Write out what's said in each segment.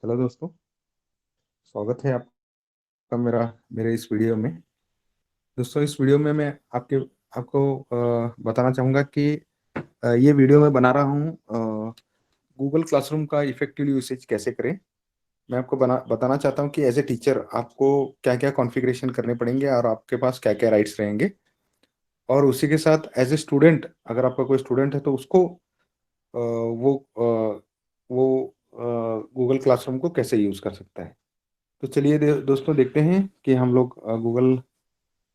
Hello दोस्तों। स्वागत है आपका मेरा मेरे इस वीडियो में। दोस्तों, इस वीडियो में मैं आपको बताना चाहूँगा कि ये वीडियो मैं बना रहा हूँ गूगल क्लासरूम का इफेक्टिवली यूसेज कैसे करें। मैं आपको बताना चाहता हूँ कि एज ए टीचर आपको क्या क्या कॉन्फ़िगरेशन करने पड़ेंगे और आपके पास क्या क्या राइट्स रहेंगे। और उसी के साथ एज ए स्टूडेंट, अगर आपका कोई स्टूडेंट है तो उसको वो गूगल क्लासरूम को कैसे यूज़ कर सकता है। तो चलिए दोस्तों, देखते हैं कि हम लोग गूगल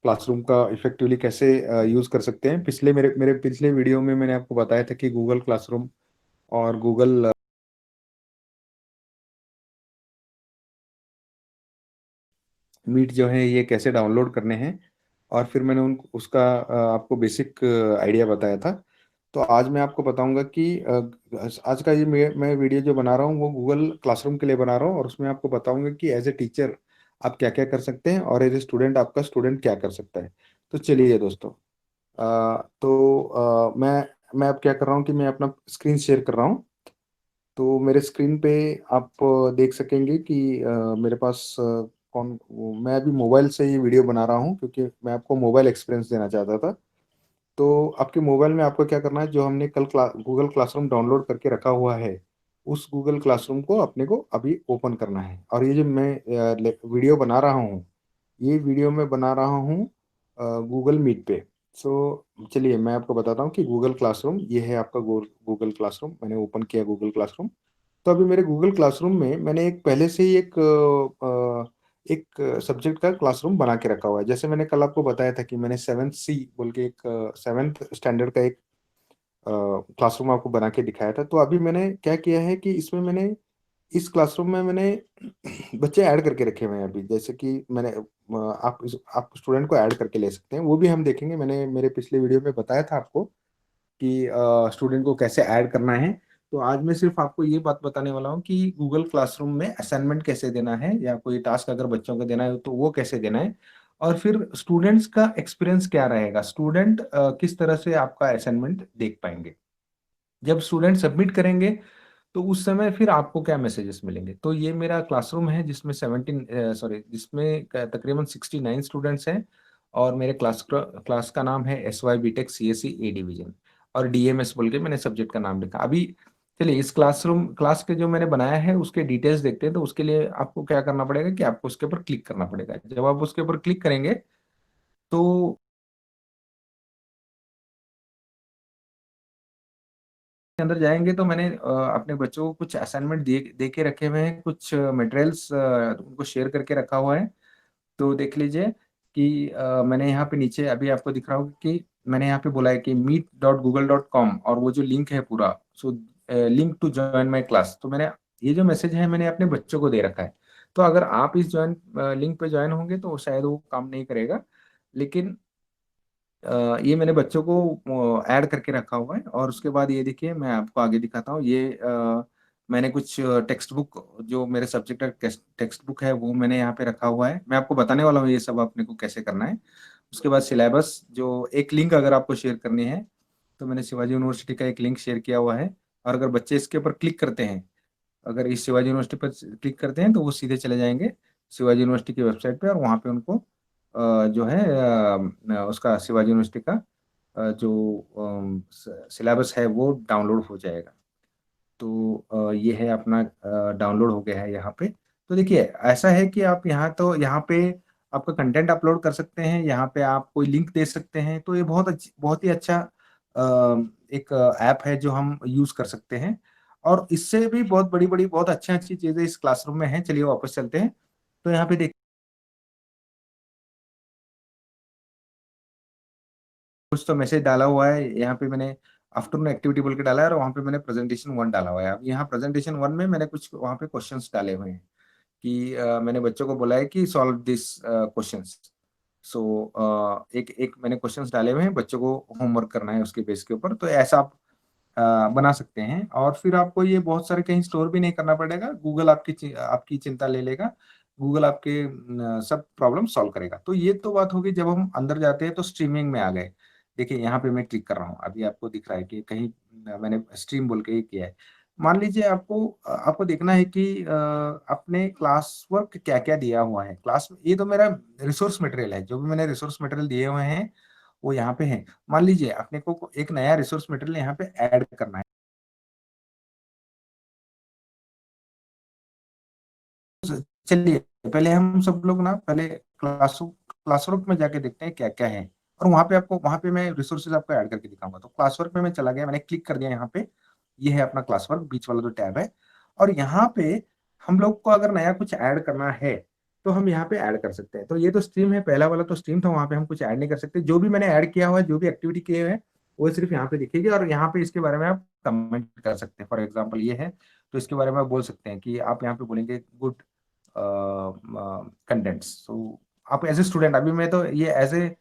क्लासरूम का इफेक्टिवली कैसे यूज़ कर सकते हैं। पिछले मेरे मेरे पिछले वीडियो में मैंने आपको बताया था कि गूगल क्लासरूम और गूगल मीट जो है ये कैसे डाउनलोड करने हैं, और फिर मैंने उन उसका आपको बेसिक आइडिया बताया था। तो आज मैं आपको बताऊंगा कि आज का ये मैं वीडियो जो बना रहा हूँ वो गूगल क्लासरूम के लिए बना रहा हूँ, और उसमें आपको बताऊंगा कि एज ए टीचर आप क्या क्या कर सकते हैं और एज ए स्टूडेंट आपका स्टूडेंट क्या कर सकता है। तो चलिए दोस्तों, मैं अब क्या कर रहा हूँ कि मैं अपना स्क्रीन शेयर कर रहा हूँ। तो मेरे स्क्रीन पे आप देख सकेंगे कि मेरे पास मैं अभी मोबाइल से ये वीडियो बना रहा हूँ क्योंकि मैं आपको मोबाइल एक्सपीरियंस देना चाहता था। तो आपके मोबाइल में आपको क्या करना है, जो हमने कल गूगल क्लासरूम डाउनलोड करके रखा हुआ है, उस गूगल क्लासरूम को अपने को अभी ओपन करना है। और ये जो मैं वीडियो बना रहा हूँ, ये वीडियो मैं बना रहा हूँ गूगल मीट पे। सो चलिए मैं आपको बताता हूँ कि गूगल क्लासरूम ये है आपका गूगल क्लासरूम। मैंने ओपन किया गूगल क्लासरूम। तो अभी मेरे गूगल क्लासरूम में मैंने एक पहले से ही एक सब्जेक्ट का क्लासरूम बना के रखा हुआ है। जैसे मैंने कल आपको बताया था कि मैंने 7th C बोल के एक 7th स्टैंडर्ड का एक क्लासरूम आपको बना के दिखाया था। तो अभी मैंने क्या किया है कि इसमें मैंने इस क्लासरूम में मैंने बच्चे ऐड करके रखे हुए हैं। अभी जैसे कि मैंने आप स्टूडेंट को ऐड करके ले सकते हैं, वो भी हम देखेंगे। मैंने मेरे पिछले वीडियो में बताया था आपको कि स्टूडेंट को कैसे ऐड करना है। तो आज मैं सिर्फ आपको ये बात बताने वाला हूँ कि गूगल क्लासरूम में असाइनमेंट कैसे देना है, या कोई टास्क अगर बच्चों को देना है तो वो कैसे देना है, और फिर स्टूडेंट्स का एक्सपीरियंस क्या रहेगा, स्टूडेंट किस तरह से आपका असाइनमेंट देख पाएंगे जब स्टूडेंट सबमिट करेंगे। तो उस समय फिर आपको क्या मैसेजेस मिलेंगे। तो ये मेरा क्लासरूम है जिसमें तकरीबन 69 स्टूडेंट्स हैं। और मेरे क्लास का नाम है SY BTech CSE A division, और DMS बोल के मैंने सब्जेक्ट का नाम लिखा अभी। चलिए इस क्लास के जो मैंने बनाया है उसके डिटेल्स देखते हैं। तो उसके लिए आपको क्या करना पड़ेगा कि आपको उसके ऊपर क्लिक करना पड़ेगा। जब आप उसके ऊपर क्लिक करेंगे तो अंदर जाएंगे तो मैंने अपने बच्चों को कुछ असाइनमेंट दे के रखे हुए हैं, कुछ मटेरियल्स उनको शेयर करके रखा हुआ है। तो देख लीजिए कि मैंने यहाँ पे नीचे अभी आपको दिख रहा होगा कि मैंने यहाँ पे बोला है कि meet.google.com, और वो जो लिंक है पूरा, so link to join my class. तो मैंने ये जो मैसेज है मैंने अपने बच्चों को दे रखा है। तो अगर आप इस लिंक पे ज्वाइन होंगे तो शायद वो काम नहीं करेगा, लेकिन ये मैंने बच्चों को ऐड करके रखा हुआ है। और उसके बाद ये देखिए मैं आपको आगे दिखाता हूँ। ये मैंने कुछ टेक्स्ट बुक, जो मेरे सब्जेक्ट का टेक्स्ट बुक है वो मैंने यहाँ पे रखा हुआ है। मैं आपको बताने वाला हूँ ये सब अपने को कैसे करना है। उसके बाद सिलेबस, जो एक लिंक अगर आपको शेयर करनी है तो मैंने शिवाजी यूनिवर्सिटी का एक लिंक शेयर किया हुआ है। और अगर बच्चे इसके ऊपर क्लिक करते हैं, अगर इस शिवाजी यूनिवर्सिटी पर क्लिक करते हैं तो वो सीधे चले जाएंगे शिवाजी यूनिवर्सिटी की वेबसाइट पे, और वहाँ पे उनको जो है उसका शिवाजी यूनिवर्सिटी का जो सिलेबस है वो डाउनलोड हो जाएगा। तो ये है अपना डाउनलोड हो गया है यहाँ पे। तो देखिए ऐसा है कि आप यहाँ पे आपका कंटेंट अपलोड कर सकते हैं, यहाँ पे आप कोई लिंक दे सकते हैं। तो ये बहुत ही अच्छा एक ऐप है जो हम यूज कर सकते हैं। और इससे भी बहुत बड़ी बड़ी बहुत अच्छी अच्छी चीजें इस क्लासरूम में हैं। चलिए वापस चलते हैं। तो यहाँ पे देखिए कुछ तो मैसेज डाला हुआ है। यहाँ पे मैंने आफ्टरनून एक्टिविटी बोल के डाला है, और वहाँ पे मैंने प्रेजेंटेशन 1 डाला हुआ है। अब यहाँ प्रेजेंटेशन 1 में मैंने कुछ वहाँ पे क्वेश्चंस डाले हुए हैं कि मैंने बच्चों को बोला है कि सॉल्व दिस क्वेश्चंस। सो एक एक मैंने क्वेश्चंस डाले हुए हैं, बच्चों को होमवर्क करना है उसके बेस के ऊपर। तो ऐसा आप बना सकते हैं। और फिर आपको ये बहुत सारे कहीं स्टोर भी नहीं करना पड़ेगा, गूगल आपकी चिंता ले लेगा। गूगल आपके सब प्रॉब्लम सॉल्व करेगा। तो ये तो बात होगी। जब हम अंदर जाते हैं तो स्ट्रीमिंग में आ गए। देखिए यहाँ पे मैं क्लिक कर रहा हूँ, अभी आपको दिख रहा है कि कहीं मैंने स्ट्रीम बोल के ही किया है। मान लीजिए आपको आपको देखना है कि अपने क्लास वर्क क्या-क्या दिया हुआ है। क्लास ये तो मेरा रिसोर्स मटेरियल है, जो भी मैंने रिसोर्स मटेरियल दिए हुए हैं, वो यहाँ पे हैं। मान लीजिए अपने को एक नया रिसोर्स मटेरियल यहाँ पे ऐड करना है। चलिए, पहले हम सब लोग ना पहले क्लासवर्क में जाके देखते हैं क्या-क्या है और वहाँ पे मैं रिसोर्सेज़ आपको ऐड करके दिखाऊँगा। तो क्लासवर्क में मैं चला गया, मैंने क्लिक कर दिया यहाँ पे। ये है अपना क्लासवर्क, बीच वाला जो टैब है और यहाँ पे हम लोग को अगर नया कुछ ऐड करना है, तो हम यहाँ पे ऐड कर सकते हैं। तो ये तो स्ट्रीम है, पहला वाला तो स्ट्रीम था, वहाँ पे हम कुछ ऐड नहीं कर सकते। जो भी मैंने ऐड किया हुआ है, जो भी एक्टिविटी किए हुए हैं, वो सिर्फ़ यहाँ पे दिखेगी और यहाँ पे इसके बारे में आप कमेंट कर सकते हैं। फॉर एग्ज़ाम्पल ये है, तो इसके बारे में आप बोल सकते हैं कि आप यहाँ पे बोलेंगे गुड कंटेंट्स। सो आप एज ए स्टूडेंट, अभी मैं तो ये एज ए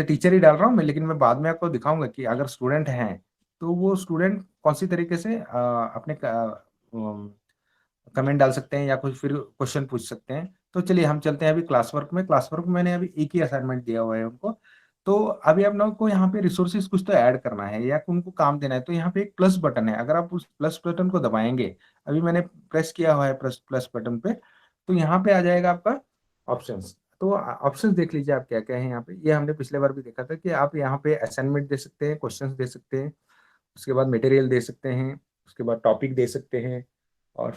टीचर ही डाल रहा हूँ मैं, लेकिन मैं बाद में आपको दिखाऊंगा कि अगर स्टूडेंट हैं तो वो स्टूडेंट कौन सी तरीके से अपने कमेंट डाल सकते हैं या कुछ फिर क्वेश्चन पूछ सकते हैं। तो चलिए हम चलते हैं अभी क्लास वर्क में। क्लास वर्क में मैंने अभी एक ही असाइनमेंट दिया हुआ है उनको। तो अभी आप लोगों को यहाँ पे रिसोर्सेज कुछ तो ऐड करना है या उनको काम देना है, तो यहाँ पे एक प्लस बटन है। अगर आप उस प्लस बटन को दबाएंगे, अभी मैंने प्रेस किया हुआ है प्लस प्लस बटन पे, तो यहाँ पे आ जाएगा आपका ऑप्शंस। तो ऑप्शंस देख लीजिए आप क्या क्या है यहाँ पे। ये हमने पिछले बार भी देखा था कि आप यहाँ पे असाइनमेंट दे सकते हैं, क्वेश्चंस दे सकते हैं, उसके बाद मटेरियल दे सकते हैं, उसके बाद टॉपिक दे सकते हैं और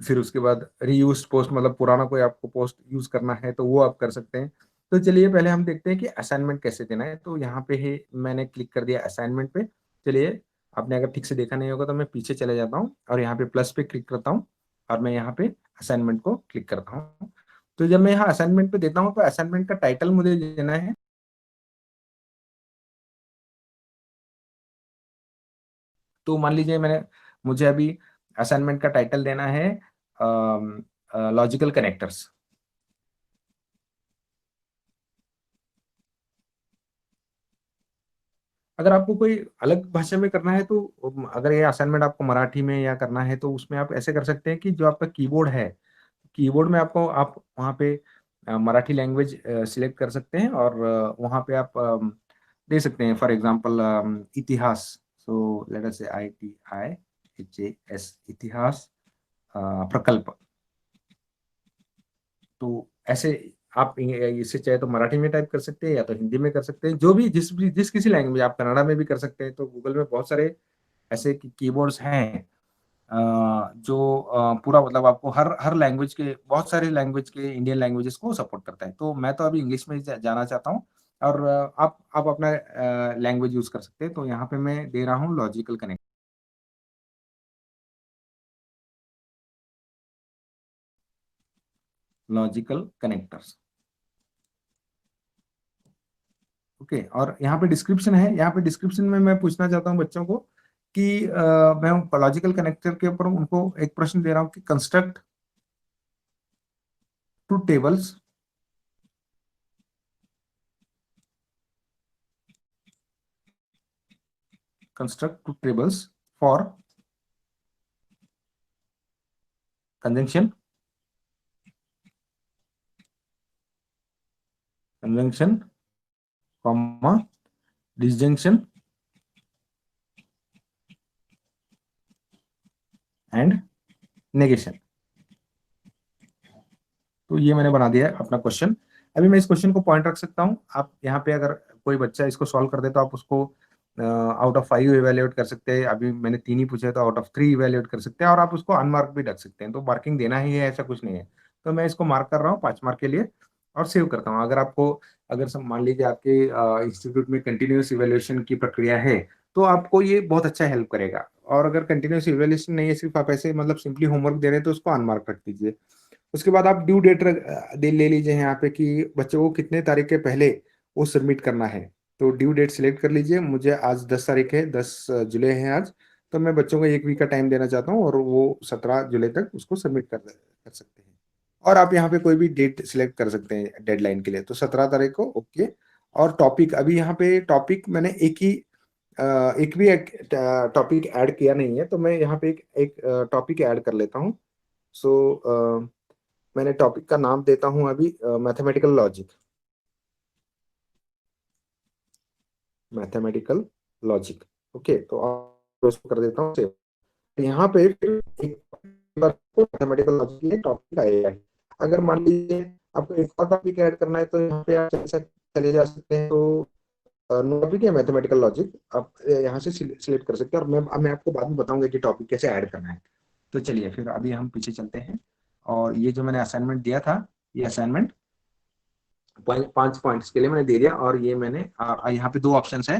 फिर उसके बाद रीयूज पोस्ट, मतलब पुराना कोई आपको पोस्ट यूज करना है तो वो आप कर सकते हैं। तो चलिए पहले हम देखते हैं कि असाइनमेंट कैसे देना है। तो यहाँ पे है, मैंने क्लिक कर दिया असाइनमेंट पे। चलिए, आपने अगर ठीक से देखा नहीं होगा तो मैं पीछे चले जाता हूँ और यहाँ पे प्लस पे क्लिक करता हूँ और मैं यहाँ पे असाइनमेंट को क्लिक करता हूँ। तो जब मैं यहाँ असाइनमेंट पे देता हूँ तो असाइनमेंट का टाइटल मुझे देना है। तो मान लीजिए मुझे अभी असाइनमेंट का टाइटल देना है लॉजिकल कनेक्टर्स। अगर आपको कोई अलग भाषा में करना है तो अगर ये असाइनमेंट आपको मराठी में या करना है तो उसमें आप ऐसे कर सकते हैं कि जो आपका कीबोर्ड है, कीबोर्ड में आपको आप वहाँ पे मराठी लैंग्वेज सिलेक्ट कर सकते हैं और वहाँ पे आप दे सकते हैं फॉर एग्जांपल इतिहास। सो लेट अस से ITIHAS, इतिहास प्रकल्प। तो ऐसे आप इसे चाहे तो मराठी में टाइप कर सकते हैं या तो हिंदी में कर सकते हैं, जो भी जिस किसी लैंग्वेज, आप कन्नड़ा में भी कर सकते हैं। तो गूगल में बहुत सारे ऐसे कीबोर्ड्स हैं जो पूरा मतलब आपको हर हर लैंग्वेज के, बहुत सारे लैंग्वेज के, इंडियन लैंग्वेजेस को सपोर्ट करता है। तो मैं तो अभी इंग्लिश में ही जाना चाहता हूँ और आप अपना लैंग्वेज यूज कर सकते हैं। तो यहाँ पे मैं दे रहा हूँ लॉजिकल कनेक्टर्स। ओके, और यहाँ पे डिस्क्रिप्शन है। यहाँ पे डिस्क्रिप्शन में मैं पूछना चाहता हूँ बच्चों को कि मैं लॉजिकल कनेक्टर के ऊपर उनको एक प्रश्न दे रहा हूँ कि construct two tables, construct two tables for conjunction, conjunction comma disjunction and negation. तो ये मैंने बना दिया है अपना क्वेश्चन। अभी मैं इस क्वेश्चन को पॉइंट रख सकता हूँ। आप यहाँ पे अगर कोई बच्चा इसको सॉल्व कर दे तो आप उसको आउट ऑफ 5 इवेल्युएट कर सकते हैं। अभी मैंने 3 ही पूछे तो आउट ऑफ 3 इवेल्युएट कर सकते हैं और आप उसको अनमार्क भी रख सकते हैं। तो मार्किंग देना ही है, ऐसा कुछ नहीं है। तो मैं इसको मार्क कर रहा हूँ 5 मार्क के लिए और सेव करता हूँ। अगर आपको, अगर मान लीजिए आपके इंस्टीट्यूट में कंटिन्यूस इवेल्युएशन की प्रक्रिया है तो आपको ये बहुत अच्छा हेल्प करेगा। और अगर कंटिन्यूस इवेल्युएशन नहीं है, सिर्फ आप ऐसे मतलब सिंपली होमवर्क दे रहे हैं, तो उसको अनमार्क रख दीजिए। उसके बाद आप ड्यू डेट दे ले लीजिए यहाँ पे कि बच्चों को कितने तारीख के पहले वो सबमिट करना है। तो ड्यू डेट सिलेक्ट कर लीजिए। मुझे आज 10 तारीख है, 10 जुलाई है आज। तो मैं बच्चों को एक वीक का टाइम देना चाहता हूँ और वो 17 जुलाई तक उसको सबमिट कर सकते हैं। और आप यहाँ पे कोई भी डेट सिलेक्ट कर सकते हैं डेडलाइन के लिए। तो 17 तारीख को ओके। और टॉपिक, अभी यहाँ पे टॉपिक मैंने एक भी टॉपिक ऐड किया नहीं है, तो मैं यहाँ पे एक टॉपिक ऐड कर लेता हूँ। सो मैंने टॉपिक का नाम देता हूं अभी mathematical logic. Mathematical logic, okay. तो उसको कर देता हूँ सेव। यहाँ पे फिर एक मैथमेटिकल लॉजिक ये टॉपिक आएगा ही। अगर मान लीजिए आपको एक और टॉपिक ऐड करना है तो यहाँ पे आप चले जा सकते हैं। तो टॉपिक है मैथमेटिकल लॉजिक, आप यहाँ से सिलेक्ट कर सकते हैं, और मैं आपको बाद में बताऊंगा कि टॉपिक कैसे ऐड करना है। तो चलिए फिर अभी हम पीछे चलते हैं, और ये जो मैंने असाइनमेंट दिया था, ये असाइनमेंट 5 पॉइंट्स के लिए मैंने दे दिया। और ये मैंने यहाँ पे 2 ऑप्शन है।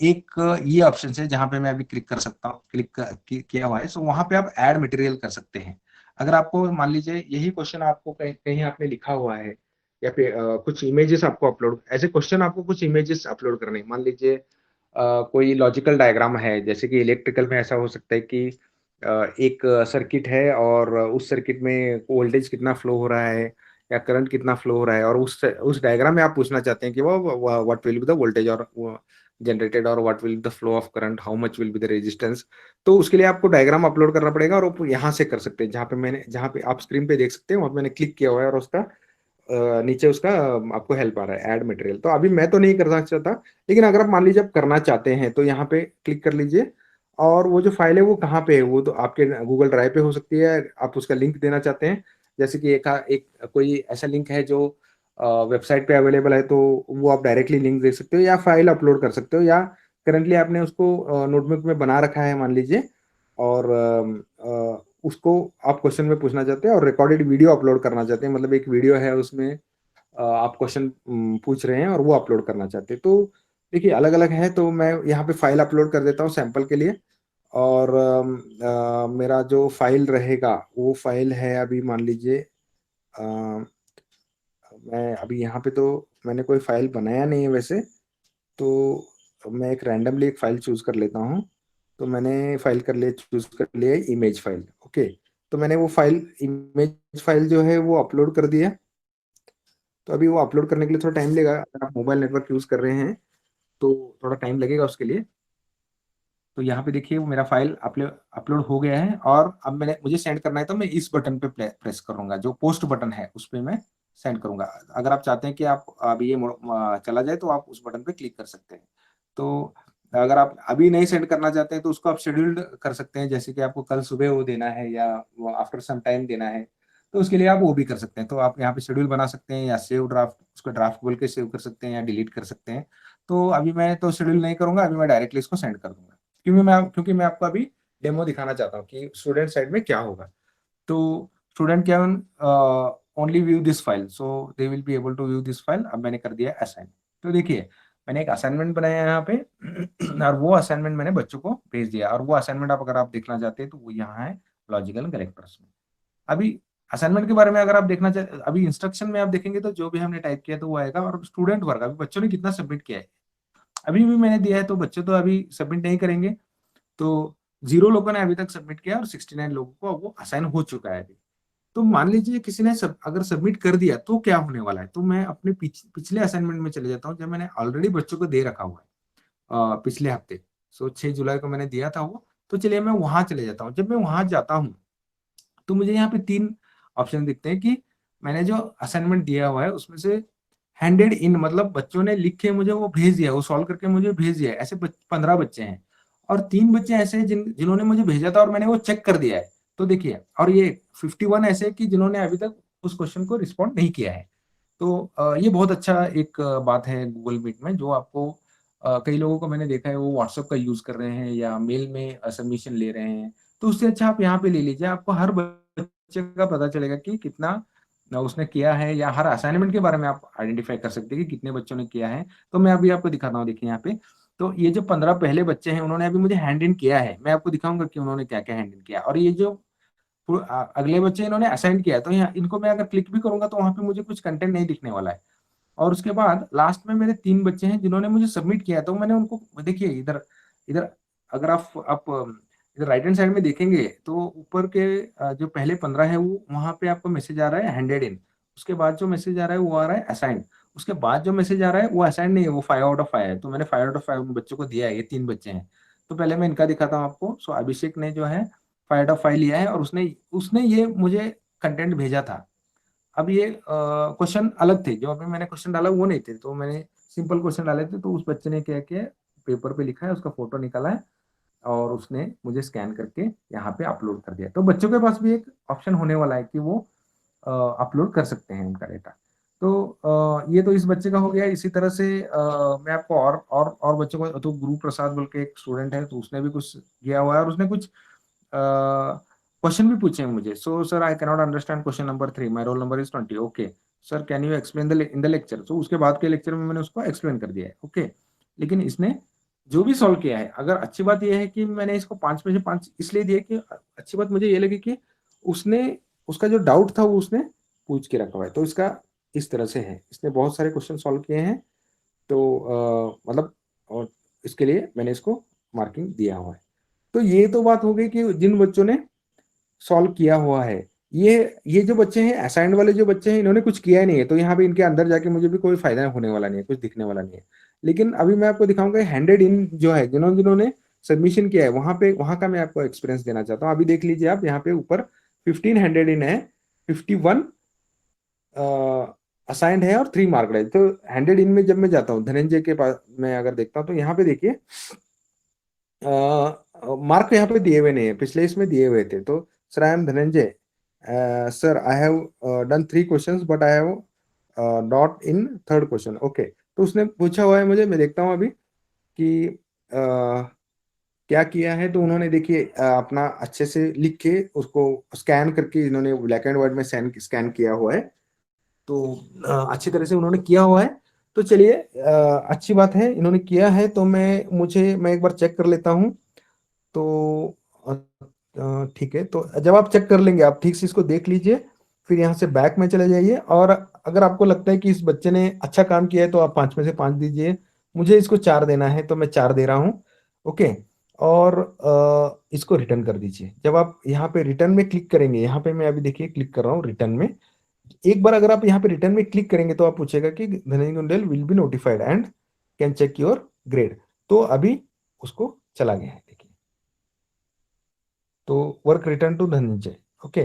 एक ये ऑप्शन है जहाँ पे मैं अभी क्लिक कर सकता हूँ, किया हुआ है। सो वहां पे आप ऐड मटेरियल कर सकते हैं। अगर आपको मान लीजिए यही क्वेश्चन आपको कहीं कहीं आपने लिखा हुआ है, या फिर कुछ इमेजेस आपको अपलोड, ऐसे क्वेश्चन आपको कुछ इमेजेस अपलोड करने, मान लीजिए कोई लॉजिकल डायग्राम है, जैसे कि इलेक्ट्रिकल में ऐसा हो सकता है कि एक सर्किट है और उस सर्किट में वोल्टेज कितना फ्लो हो रहा है या करंट कितना फ्लो हो रहा है, और उस डायग्राम में आप पूछना चाहते हैं कि वो what will be the voltage और जनरेटेड, और what will be the flow of current, how much will be the resistance. तो उसके लिए आपको डायग्राम अपलोड करना पड़ेगा, और वो यहाँ से कर सकते हैं, जहाँ पे आप स्क्रीन पे देख सकते हैं, वहां पे मैंने क्लिक किया हुआ है, और उसका नीचे उसका आपको हेल्प आ रहा है, ऐड मटेरियल। तो अभी मैं तो नहीं करना चाहता, लेकिन अगर आप मान लीजिए आप करना चाहते हैं तो यहाँ पे क्लिक कर लीजिए। और वो जो फाइल है वो कहाँ पे है, वो तो आपके गूगल ड्राइव पे हो सकती है। आप उसका लिंक देना चाहते हैं, जैसे कि एक कोई ऐसा लिंक है जो वेबसाइट पे अवेलेबल है, तो वो आप डायरेक्टली लिंक दे सकते हो, या फाइल अपलोड कर सकते हो, या करंटली आपने उसको नोटबुक में बना रखा है मान लीजिए, और उसको आप क्वेश्चन में पूछना चाहते हैं, और रिकॉर्डेड वीडियो अपलोड करना चाहते हैं, मतलब एक वीडियो है उसमें आप क्वेश्चन पूछ रहे हैं और वो अपलोड करना चाहते हैं। तो देखिए अलग अलग है, तो मैं यहाँ पे फाइल अपलोड कर देता हूँ सैंपल के लिए। और मेरा जो फाइल रहेगा वो फाइल है, अभी मान लीजिए मैं अभी यहाँ पे तो मैंने कोई फाइल बनाया नहीं है वैसे, तो मैं एक रैंडमली एक फाइल चूज कर लेता हूँ। तो मैंने फाइल कर लिए चूज कर लिया इमेज फाइल। ओके, तो मैंने वो फाइल इमेज फाइल जो है वो अपलोड कर दिया। तो अभी वो अपलोड करने के लिए थोड़ा टाइम लगेगा, अगर आप मोबाइल नेटवर्क यूज कर रहे हैं तो थोड़ा टाइम लगेगा उसके लिए। तो यहाँ पे देखिए वो मेरा फाइल अपलोड हो गया है, और अब मैंने मुझे सेंड करना है तो मैं इस बटन पे प्रेस करूंगा, जो पोस्ट बटन है उस पर मैं सेंड करूंगा। अगर आप चाहते हैं कि आप अभी ये चला जाए तो आप उस बटन पे क्लिक कर सकते हैं। तो अगर आप अभी नहीं सेंड करना चाहते हैं तो उसको आप शेड्यूल्ड कर सकते हैं, जैसे कि आपको कल सुबह वो देना है या आफ्टर सम टाइम देना है, तो उसके लिए आप वो भी कर सकते हैं। तो आप यहाँ पे शेड्यूल बना सकते हैं, या सेव ड्राफ्ट, उसको ड्राफ्ट बोल के सेव कर सकते हैं, या डिलीट कर सकते हैं। तो अभी मैं तो शेड्यूल नहीं करूंगा, अभी मैं डायरेक्टली इसको सेंड कर दूंगा, क्योंकि मैं आपको अभी डेमो दिखाना चाहता हूँ कि स्टूडेंट साइड में क्या होगा। तो student can only view this file, so they will be able to view this file. अब मैंने कर दिया असाइन। तो देखिए मैंने एक असाइनमेंट बनाया है यहाँ पे और वो असाइनमेंट मैंने बच्चों को भेज दिया, और वो असाइनमेंट आप अगर आप देखना चाहते हैं तो वो यहाँ है लॉजिकल करेक्टर्स में। अभी असाइनमेंट के बारे में अगर आप देखना चाहते, अभी इंस्ट्रक्शन में आप देखेंगे तो जो भी हमने टाइप किया तो वो आएगा, और स्टूडेंट वर्क अभी बच्चों ने कितना सबमिट किया है अभी भी मैंने दिया है, तो बच्चे तो अभी सबमिट नहीं करेंगे। तो 0 लोगों ने अभी तक सबमिट किया, और 69 लोगों को वो असाइन हो चुका है अभी। तो मान लीजिए किसी ने अगर सबमिट कर दिया तो क्या होने वाला है, तो मैं अपने पिछले असाइनमेंट में चले जाता हूँ, जब मैंने ऑलरेडी बच्चों को दे रखा हुआ है पिछले हफ्ते। 6 जुलाई को मैंने दिया था वो। तो चलिए मैं वहां चले जाता हूँ। जब मैं वहां जाता हूँ तो मुझे यहाँ पे 3 ऑप्शन दिखते हैं कि मैंने जो असाइनमेंट दिया हुआ है उसमें से हैंडेड इन, मतलब बच्चों ने लिख के मुझे वो भेज दिया, वो सॉल्व करके मुझे भेज दिया है। ऐसे 15 बच्चे हैं, और 3 बच्चे ऐसे हैं जिन्होंने मुझे भेजा था और मैंने वो चेक कर दिया है। तो देखिए, और ये 51 ऐसे कि जिन्होंने अभी तक उस क्वेश्चन को रिस्पॉन्ड नहीं किया है। तो ये बहुत अच्छा एक बात है गूगल मीट में, जो आपको कई लोगों को मैंने देखा है वो व्हाट्सएप का यूज कर रहे हैं या मेल में सबमिशन ले रहे हैं। तो उससे अच्छा आप यहाँ पे ले लीजिए, आपको हर बच्चे का पता चलेगा कि कितना उसने किया है, या हर असाइनमेंट के बारे में आप आइडेंटिफाई कर सकते हैं कि कितने बच्चों ने किया है। तो मैं अभी आपको दिखाता हूँ, देखिए यहाँ पे। तो ये जो 15 पहले बच्चे हैं उन्होंने अभी मुझे हैंड इन किया है, मैं आपको दिखाऊंगा कि उन्होंने क्या क्या हैंड इन किया। और ये जो अगले बच्चे इन्होंने असाइन किया है, तो यहाँ इनको मैं अगर क्लिक भी करूंगा तो वहां पे मुझे कुछ कंटेंट नहीं दिखने वाला है। और उसके बाद लास्ट में मेरे 3 बच्चे हैं जिन्होंने मुझे सबमिट किया है, तो मैंने उनको देखिए इधर इधर अगर आप इधर राइट हैंड साइड में देखेंगे तो ऊपर के जो पहले 15 है वो वहां पे आपको मैसेज आ रहा है हैंडेड इन। उसके बाद जो मैसेज आ रहा है वो आ रहा है असाइंड। उसके बाद जो मैसेज आ रहा है वो असाइंड नहीं है, वो 5 आउट ऑफ 5 है। तो मैंने 5 आउट ऑफ 5 उन बच्चों को दिया है, ये 3 बच्चे हैं। तो पहले मैं इनका दिखाता हूँ आपको। सो अभिषेक ने जो है 5 आउट ऑफ 5 लिया है, और उसने उसने ये मुझे कंटेंट भेजा था। अब ये क्वेश्चन अलग थे, जो अभी मैंने क्वेश्चन डाला वो नहीं थे, तो मैंने सिंपल क्वेश्चन डाले थे। तो उस बच्चे ने क्या किया, पेपर पे लिखा है, उसका फोटो निकाला है, और उसने मुझे स्कैन करके यहाँ पे अपलोड कर दिया। तो बच्चों के पास भी एक ऑप्शन होने वाला है कि वो अपलोड कर सकते हैं उनका डेटा। तो ये तो इस बच्चे का हो गया। इसी तरह से मैं आपको और बच्चों को, तो गुरु प्रसाद बोल के एक स्टूडेंट है, तो उसने भी कुछ किया हुआ है और उसने कुछ क्वेश्चन भी पूछे हैं मुझे। So sir I cannot understand question number 3, my roll number is 20, okay sir can you explain the in the lecture. तो उसके बाद के लेक्चर में मैंने उसको एक्सप्लेन कर दिया है, ओके। लेकिन इसने जो भी सॉल्व किया है, अगर अच्छी बात यह है कि मैंने इसको 5 में से 5 इसलिए दिए कि अच्छी बात मुझे ये लगी कि उसने उसका जो डाउट था वो उसने पूछ के रखा हुआ है। तो इसका इस तरह से है, इसने बहुत सारे क्वेश्चन सॉल्व किए हैं। तो मतलब, और इसके लिए मैंने इसको मार्किंग दिया हुआ है। तो ये तो बात हो गई कि जिन बच्चों ने सॉल्व किया हुआ है। ये जो बच्चे हैं, असाइंड वाले जो बच्चे हैं, इन्होंने कुछ किया ही नहीं है, तो यहाँ पे इनके अंदर जाके मुझे भी कोई फायदा होने वाला नहीं है, कुछ दिखने वाला नहीं है। लेकिन अभी मैं आपको दिखाऊंगा हैंडेड इन जो है, जिन्होंने जिन्होंने सबमिशन किया है, वहां का मैं आपको एक्सपीरियंस देना चाहता हूँ। अभी देख लीजिए आप, यहाँ पे ऊपर 15 हैंडेड इन है, 51 असाइंड है और 3 मार्क्ड है। तो हैंडेड इन में जब मैं जाता हूँ धनंजय के पास, मैं अगर देखता हूँ तो यहाँ पे देखिए मार्क यहाँ पे दिए हुए नहीं है, पिछले इसमें दिए हुए थे। तो sir I am Dhananjay, sir I have done 3 questions but I have not in third question, okay. तो उसने पूछा हुआ है मुझे, मैं देखता हूँ अभी कि क्या किया है। तो उन्होंने देखिए अपना अच्छे से लिख के उसको स्कैन करके, इन्होंने ब्लैक एंड व्हाइट में स्कैन किया हुआ है। तो अच्छी तरह से उन्होंने किया हुआ है। तो चलिए, अच्छी बात है, इन्होंने किया है। तो मैं एक बार चेक कर लेता हूँ। तो ठीक है। तो जब आप चेक कर लेंगे, आप ठीक से इसको देख लीजिए, फिर यहाँ से बैक में चले जाइए। और अगर आपको लगता है कि इस बच्चे ने अच्छा काम किया है तो आप 5 में से 5 दीजिए। मुझे इसको 4 देना है तो मैं 4 दे रहा हूँ, ओके। और इसको रिटर्न कर दीजिए। जब आप यहाँ पे रिटर्न में क्लिक करेंगे, यहाँ पे मैं अभी देखिए क्लिक कर रहा हूँ रिटर्न में। एक बार अगर आप यहाँ पे रिटर्न में क्लिक करेंगे तो आप पूछेगा कि Dhananjay Gundel will be notified and can check your grade. तो अभी उसको चला गया है, देखिए। तो work return to Dhananjay, okay.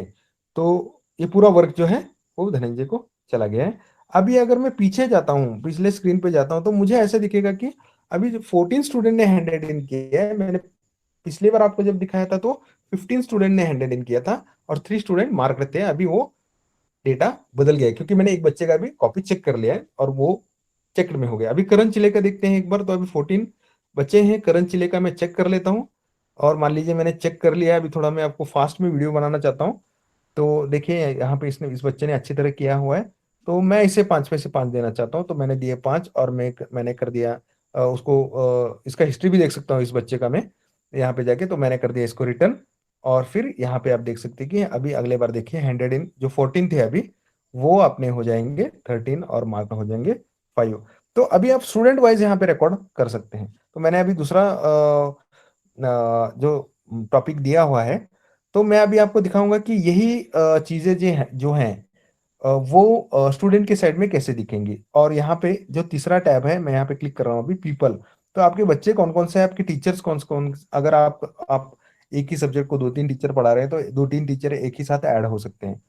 तो ये पूरा वर्क जो है वो धनंजय को चला गया है। अभी अगर मैं पीछे जाता हूँ, पिछले स्क्रीन पे जाता हूँ, तो मुझे ऐसा दिखेगा कि अभी जो 14 स्टूडेंट ने हैंडेड इन किया है, मैंने पिछली बार आपको जब दिखाया था तो 15 स्टूडेंट ने हैंडेड इन किया था और 3 स्टूडेंट मार्क रहते हैं। अभी वो डेटा बदल गया है क्योंकि मैंने एक बच्चे का भी कॉपी चेक कर लिया है और वो चेक्ड में हो गया। अभी करण चिले का देखते हैं एक बार। तो अभी 14 बच्चे हैं, करण चिले का मैं चेक कर लेता हूँ। और मान लीजिए मैंने चेक कर लिया है। अभी थोड़ा मैं आपको फास्ट में वीडियो बनाना चाहता हूँ। तो देखिए यहाँ पे इस बच्चे ने अच्छी तरह किया हुआ है। तो मैं इसे 5 में से 5 देना चाहता हूँ। तो मैंने दिए 5 और मैंने कर दिया उसको इसका हिस्ट्री भी देख सकता हूँ इस बच्चे का मैं यहाँ पे जाके। तो मैंने कर दिया इसको रिटर्न। और फिर यहाँ पे आप देख सकते हैं कि अभी अगले बार देखिए हैंडेड इन जो 14 थे अभी वो अपने हो जाएंगे 13 और मार्क हो जाएंगे 5। तो अभी आप स्टूडेंट वाइज यहाँ पे रिकॉर्ड कर सकते हैं। तो मैंने अभी दूसरा जो टॉपिक दिया हुआ है, तो मैं अभी आपको दिखाऊंगा कि यही चीजें जो हैं वो स्टूडेंट के साइड में कैसे दिखेंगी। और यहाँ पे जो तीसरा टैब है, मैं यहाँ पे क्लिक कर रहा हूँ अभी, पीपल। तो आपके बच्चे कौन कौन से हैं, आपके टीचर्स कौन कौन, अगर आप एक ही सब्जेक्ट को 2-3 टीचर पढ़ा रहे हैं तो 2-3 टीचर एक ही साथ ऐड हो सकते हैं।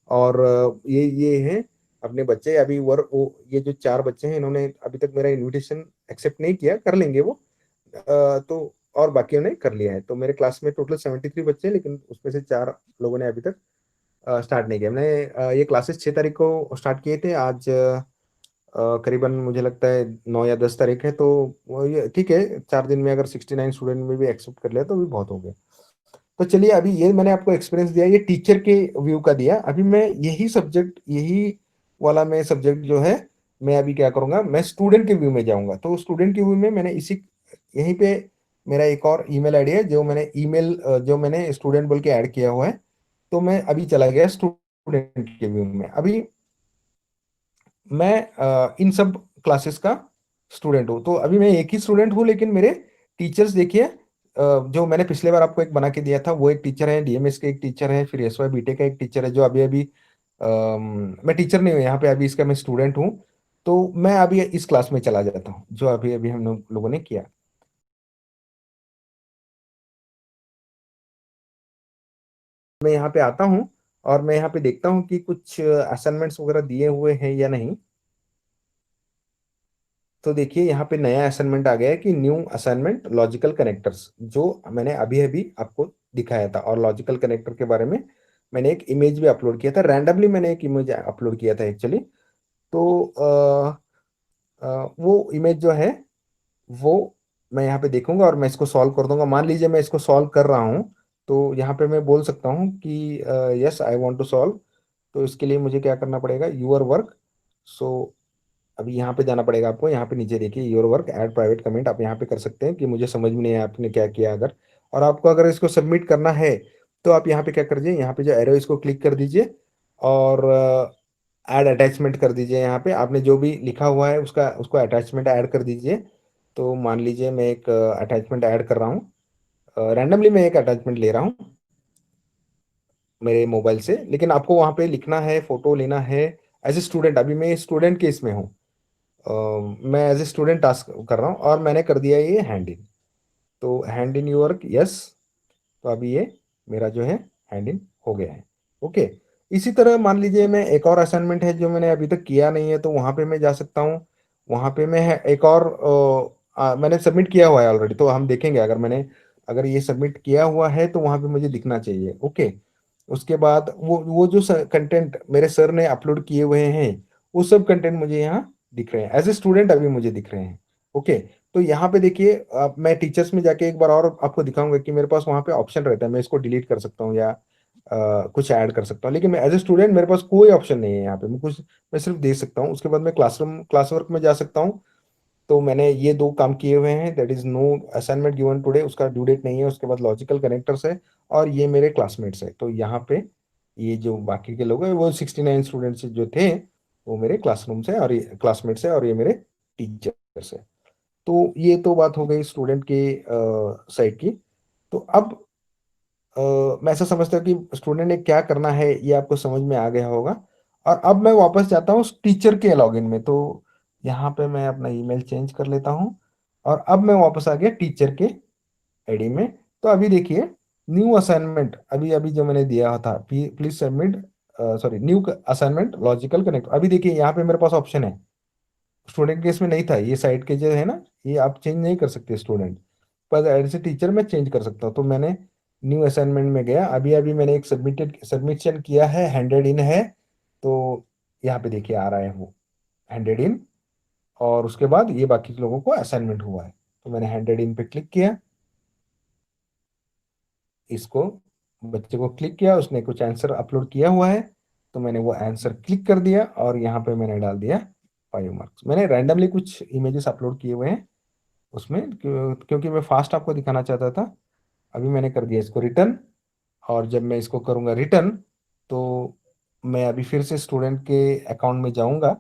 और ये है अपने बच्चे। अभी ये जो 4 बच्चे हैं, इन्होंने अभी तक मेरा इनविटेशन एक्सेप्ट नहीं किया, कर लेंगे वो। तो और बाकियों ने कर लिया है। तो मेरे क्लास में टोटल 73 बच्चे हैं, लेकिन उसमें से 4 लोगों ने अभी तक स्टार्ट नहीं किया। मैंने ये क्लासेस 6 तारीख को स्टार्ट किए थे। आज करीबन मुझे लगता है 9 या 10 तारीख है। तो ये ठीक है, 4 दिन में अगर 69 स्टूडेंट में भी एक्सेप्ट कर लिया तो भी बहुत हो गया। तो चलिए, अभी ये मैंने आपको एक्सपीरियंस दिया, ये टीचर के व्यू का दिया। अभी मैं यही वाला मैं सब्जेक्ट जो है, मैं अभी क्या करूंगा, मैं स्टूडेंट के व्यू में जाऊंगा। तो स्टूडेंट के व्यू में मैंने यहीं पे मेरा एक और ईमेल आईडी है जो मैंने स्टूडेंट बोल के ऐड किया हुआ है। तो मैं अभी चला गया स्टूडेंट के व्यू में। अभी मैं इन सब क्लासेस का स्टूडेंट हूँ। तो अभी मैं एक ही स्टूडेंट हूँ, लेकिन मेरे टीचर्स देखिए, जो मैंने पिछले बार आपको एक बना के दिया था, वो एक टीचर है, डीएमएस के एक टीचर है, फिर एसवाई बीटेक का एक टीचर है, जो अभी अभी मैं टीचर नहीं हूँ यहाँ पे, अभी इसका मैं स्टूडेंट हूँ। तो मैं अभी इस क्लास में चला जाता हूँ जो अभी अभी लोगों ने किया। मैं यहाँ पे आता हूँ और मैं यहाँ पे देखता हूँ कि कुछ असाइनमेंट्स वगैरह दिए हुए हैं या नहीं। तो देखिए यहाँ पे नया असाइनमेंट आ गया है कि न्यू असाइनमेंट लॉजिकल कनेक्टर्स, जो मैंने अभी अभी आपको दिखाया था। और लॉजिकल कनेक्टर के बारे में मैंने एक इमेज भी अपलोड किया था, रैंडमली मैंने एक इमेज अपलोड किया था एक्चुअली। तो वो इमेज जो है वो मैं यहाँ पे देखूंगा और मैं इसको सॉल्व कर दूंगा। मान लीजिए मैं इसको सॉल्व कर रहा हूँ, तो यहाँ पे मैं बोल सकता हूँ कि yes I want to solve. तो इसके लिए मुझे क्या करना पड़ेगा, यूर वर्क। सो अभी यहाँ पे जाना पड़ेगा आपको, यहाँ पे नीचे देखिए your work add private comment, आप यहाँ पे कर सकते हैं कि मुझे समझ में नहीं आया आपने क्या किया अगर। और आपको अगर इसको सबमिट करना है तो आप यहाँ पे क्या कर दीजिए, यहाँ पे जो एरो इसको क्लिक कर दीजिए और ऐड अटैचमेंट कर दीजिए। यहाँ पे आपने जो भी लिखा हुआ है उसका उसको अटैचमेंट ऐड कर दीजिए। तो मान लीजिए मैं एक अटैचमेंट ऐड कर रहा हूँ, रैंडमली मैं एक अटैचमेंट ले रहा हूँ मेरे मोबाइल से, लेकिन आपको वहाँ पे लिखना है, फोटो लेना है। एज ए स्टूडेंट, अभी मैं स्टूडेंट केस में हूँ, मैं एज ए स्टूडेंट टास्क कर रहा हूँ और मैंने कर दिया ये हैंड इन। तो hand in your work yes. तो अभी ये मेरा जो है हैंड इन हो गया है। ओके। इसी तरह मान लीजिए मैं एक और असाइनमेंट है जो मैंने अभी तक किया नहीं है, तो वहाँ पे मैं जा सकता हूँ। वहाँ पे मैं एक और मैंने सबमिट किया हुआ है ऑलरेडी, तो हम देखेंगे अगर मैंने अगर ये सबमिट किया हुआ है तो वहाँ पे मुझे दिखना चाहिए। ओके। उसके बाद वो जो कंटेंट मेरे सर ने अपलोड किए हुए हैं वो सब कंटेंट मुझे यहाँ दिख रहे हैं, एज ए स्टूडेंट अभी मुझे दिख रहे हैं। ओके। तो यहाँ पे देखिए, अब मैं टीचर्स में जाके एक बार और आपको दिखाऊंगा कि मेरे पास वहाँ पे ऑप्शन रहता है, मैं इसको डिलीट कर सकता हूँ या कुछ ऐड कर सकता हूँ। लेकिन मैं एज ए स्टूडेंट मेरे पास कोई ऑप्शन नहीं है यहाँ पे, मैं सिर्फ देख सकता हूँ। उसके बाद मैं क्लास वर्क में जा सकता हूँ। तो मैंने ये दो काम किए हुए हैं, that is no assignment given today, उसका ड्यू डेट नहीं है। उसके बाद लॉजिकल कनेक्टर्स है और ये मेरे क्लासमेट्स है। तो यहाँ पे ये जो बाकी के लोग हैं वो 69 स्टूडेंट्स जो थे वो मेरे क्लासरूम से और ये क्लासमेट्स है और ये मेरे टीचर्स है। तो ये तो बात हो गई स्टूडेंट के साइड की। तो अब मैं ऐसा समझता हूँ कि स्टूडेंट ने क्या करना है ये आपको समझ में आ गया होगा। और अब मैं वापस जाता हूँ टीचर के लॉगिन में। तो यहाँ पे मैं अपना ईमेल चेंज कर लेता हूँ और अब मैं वापस आ गया टीचर के आईडी में। तो अभी देखिए न्यू असाइनमेंट अभी अभी जो मैंने दिया था, please submit, sorry new assignment logical connect. अभी देखिए यहाँ पे मेरे पास ऑप्शन है, स्टूडेंट केस में नहीं था। ये साइड के जो है ना, ये आप चेंज नहीं कर सकते स्टूडेंट, पर एज ए टीचर मैं चेंज कर सकता हूँ। तो मैंने न्यू असाइनमेंट में गया, अभी अभी मैंने एक सबमिशन किया है, हैंडेड इन है। तो यहाँ पे देखिए आ रहा है वो हैंडेड इन। और उसके बाद ये बाकी के लोगों को असाइनमेंट हुआ है। तो मैंने हैंडेड इन पे क्लिक किया, इसको बच्चे को क्लिक किया, उसने कुछ आंसर अपलोड किया हुआ है। तो मैंने वो आंसर क्लिक कर दिया और यहाँ पे मैंने डाल दिया 5 मार्क्स। मैंने रैंडमली कुछ इमेजेस अपलोड किए हुए हैं उसमें, क्योंकि मैं फास्ट आपको दिखाना चाहता था। अभी मैंने कर दिया इसको रिटर्न। और जब मैं इसको करूँगा रिटर्न, तो मैं अभी फिर से स्टूडेंट के अकाउंट में जाऊँगा।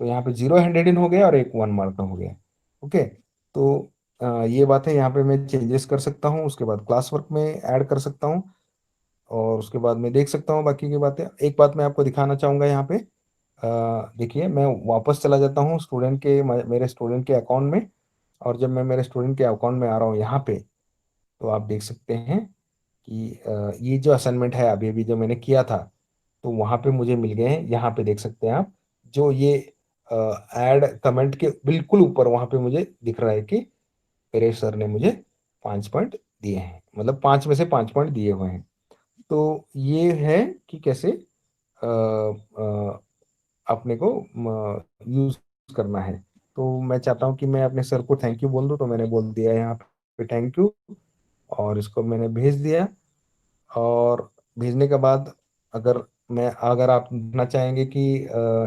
तो यहाँ पे 0 हैंडेड इन हो गया और एक 1 मार्क का हो गया। ओके। तो ये बात है, यहाँ पे मैं चेंजेस कर सकता हूँ, उसके बाद क्लास वर्क में ऐड कर सकता हूँ और उसके बाद मैं देख सकता हूँ बाकी की बातें। एक बात मैं आपको दिखाना चाहूँगा यहाँ पे, देखिए मैं वापस चला जाता हूँ स्टूडेंट के मेरे स्टूडेंट के अकाउंट में। और जब मैं मेरे स्टूडेंट के अकाउंट में आ रहा हूँ यहाँ पे, तो आप देख सकते हैं कि ये जो असाइनमेंट है अभी अभी जो मैंने किया था, तो वहाँ पे मुझे मिल गए हैं। यहाँ पे देख सकते हैं आप, जो ये ऐड कमेंट के बिल्कुल ऊपर वहाँ पे मुझे दिख रहा है कि मेरे सर ने मुझे 5 पॉइंट दिए हैं, मतलब 5 में से 5 पॉइंट दिए हुए हैं। तो ये है कि कैसे अपने को यूज करना है। तो मैं चाहता हूँ कि मैं अपने सर को थैंक यू बोल दूँ, तो मैंने बोल दिया यहाँ पे थैंक यू और इसको मैंने भेज दिया। और भेजने के बाद अगर आप देखना चाहेंगे कि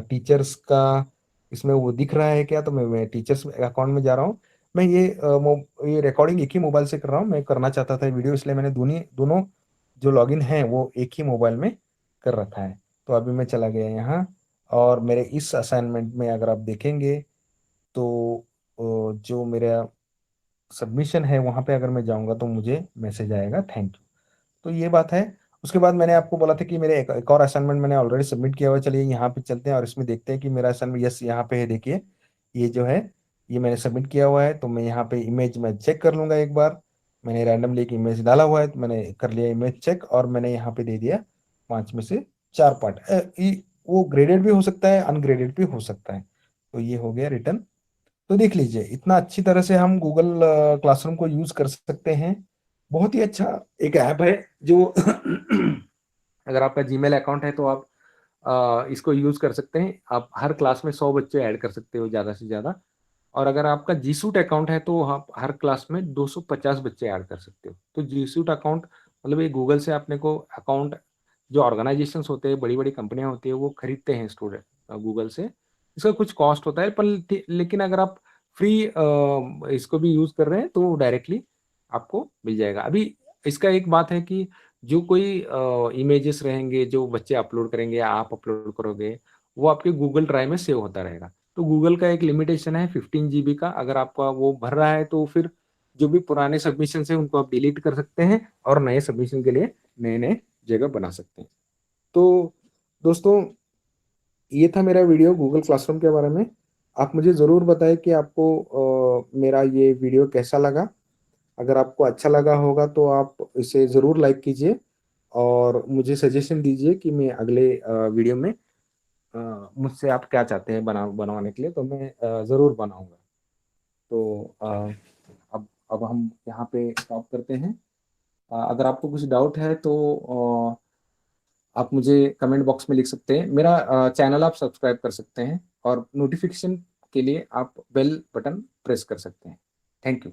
टीचर्स का इसमें वो दिख रहा है क्या, तो मैं टीचर्स अकाउंट में जा रहा हूँ। मैं ये रिकॉर्डिंग एक ही मोबाइल से कर रहा हूँ, मैं करना चाहता था वीडियो, इसलिए मैंने दोनों दोनों जो लॉगिन है वो एक ही मोबाइल में कर रखा है। तो अभी मैं चला गया यहाँ और मेरे इस असाइनमेंट में अगर आप देखेंगे तो जो मेरा सबमिशन है वहाँ पे अगर मैं जाऊँगा तो मुझे मैसेज आएगा थैंक यू। तो ये बात है। उसके बाद मैंने आपको बोला था कि मेरे एक और असाइनमेंट मैंने ऑलरेडी सबमिट किया हुआ है। चलिए यहाँ पे चलते हैं और इसमें देखते हैं कि मेरा असाइनमेंट, यस यहाँ पे है देखिए, ये जो है ये मैंने सबमिट किया हुआ है। तो मैं यहाँ पे इमेज मैं चेक कर लूंगा एक बार। मैंने रैंडमली एक इमेज डाला हुआ है, तो मैंने कर लिया इमेज चेक और मैंने यहाँ पे दे दिया 5 में से 4 पार्ट। वो ग्रेडेड भी हो सकता है, अनग्रेडेड भी हो सकता है। तो ये हो गया रिटर्न। तो देख लीजिए, इतना अच्छी तरह से हम गूगल क्लासरूम को यूज कर सकते हैं। बहुत ही अच्छा एक ऐप है जो अगर आपका जीमेल अकाउंट है तो आप इसको यूज कर सकते हैं। आप हर क्लास में 100 बच्चे ऐड कर सकते हो ज़्यादा से ज़्यादा। और अगर आपका जी सूट अकाउंट है तो आप हर क्लास में 250 बच्चे ऐड कर सकते हो। तो जी सूट अकाउंट मतलब ये गूगल से अपने को अकाउंट, जो ऑर्गेनाइजेशंस होते हैं, बड़ी बड़ी कंपनियां होती है, वो खरीदते हैं स्टूडेंट गूगल से। इसका कुछ कॉस्ट होता है, पर लेकिन अगर आप फ्री इसको भी यूज कर रहे हैं तो डायरेक्टली आपको मिल जाएगा। अभी इसका एक बात है कि जो कोई इमेजेस रहेंगे जो बच्चे अपलोड करेंगे या आप अपलोड करोगे, वो आपके गूगल ड्राइव में सेव होता रहेगा। तो गूगल का एक लिमिटेशन है 15 GB का। अगर आपका वो भर रहा है तो फिर जो भी पुराने सबमिशन है उनको आप डिलीट कर सकते हैं और नए सबमिशन के लिए नए नए जगह बना सकते हैं। तो दोस्तों, ये था मेरा वीडियो गूगल क्लासरूम के बारे में। आप मुझे ज़रूर बताएं कि आपको मेरा ये वीडियो कैसा लगा। अगर आपको अच्छा लगा होगा तो आप इसे ज़रूर लाइक कीजिए और मुझे सजेशन दीजिए कि मैं अगले वीडियो में मुझसे आप क्या चाहते हैं बनवाने के लिए, तो मैं ज़रूर बनाऊंगा। तो अब हम यहाँ पे स्टॉप करते हैं। अगर आपको कुछ डाउट है तो आप मुझे कमेंट बॉक्स में लिख सकते हैं। मेरा चैनल आप सब्सक्राइब कर सकते हैं और नोटिफिकेशन के लिए आप बेल बटन प्रेस कर सकते हैं। Thank you.